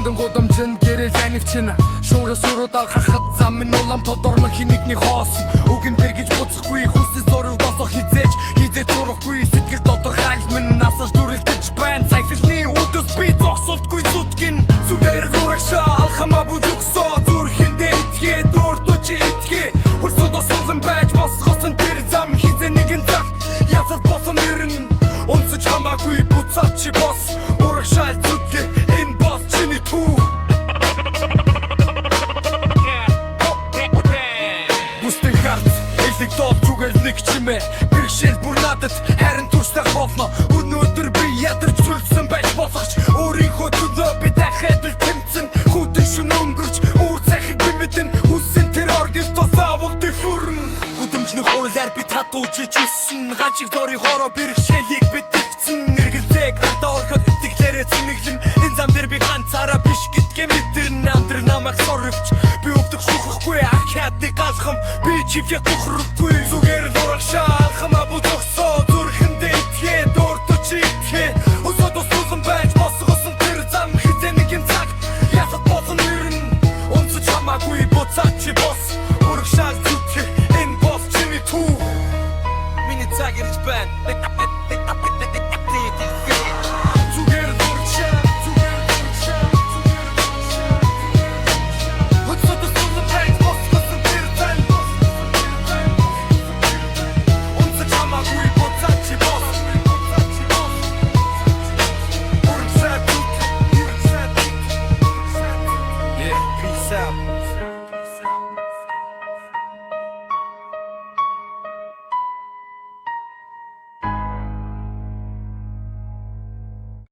Лондон гудамжин гэрэл анивчина шуураа суруудаар хахад зам минь улам тодорно хинэгний хоосон үгэн дээр гэж буцахгүй хүсэл зураг досох хизээж зурахгүй сэтгэл дотор хайл минь насаж дүрэлдэж байна цайхлны өдөс би зогсолтгүй зүтгэн зүгээр гурагшаа алхамаа бүжигсоо зүрхэн дээр итгээ дурдуч итгээ хурцудаа суулан байж босгосон тэр зам хизээ нэгэн цаг язал босон нэрэн онцож хамаагүй буцаад чи бос урагшаал зүтгэ энэ бос чиний түү Бустын харт элэг дол зүгэл нэг чимээ бэрхшээл бүр надад харин турштай болно өнөөдөр би ядарч зүлсэн байж болохч өөрийнхөө төлөө би дахиад л тэмцэн хүдэн шүн өнгөрч үр цахиг би мэдэн хүссэн тэр оргил тосаавал дэхүрн гудамжны хоолоор би татуучиж ирсэн ганчиг дори хороо бэрхшээлийг би дэвцэн эргэлзээг хатаа орход итгэлээрээ цэнэглэн энэ зам дээр би ганцаараа биш гэдгээ мэдэрнэ амтрын намайг сорвч би өвдөх шухахгүй ахиадыг алхам би чивээ тухрахгүй зүгээр л урагшаа алхамаа бүзөхсөө зүрхэндээ итгээ дурдуч итгээ өсөдөө суулан байж босгосон тэр зам хизээ нэгэн цаг ясад босон нэрэн онцож хамаагүй буцаад чи бос урагшаа зүтгэ энэ бос чиний түү миний цаг ирж байна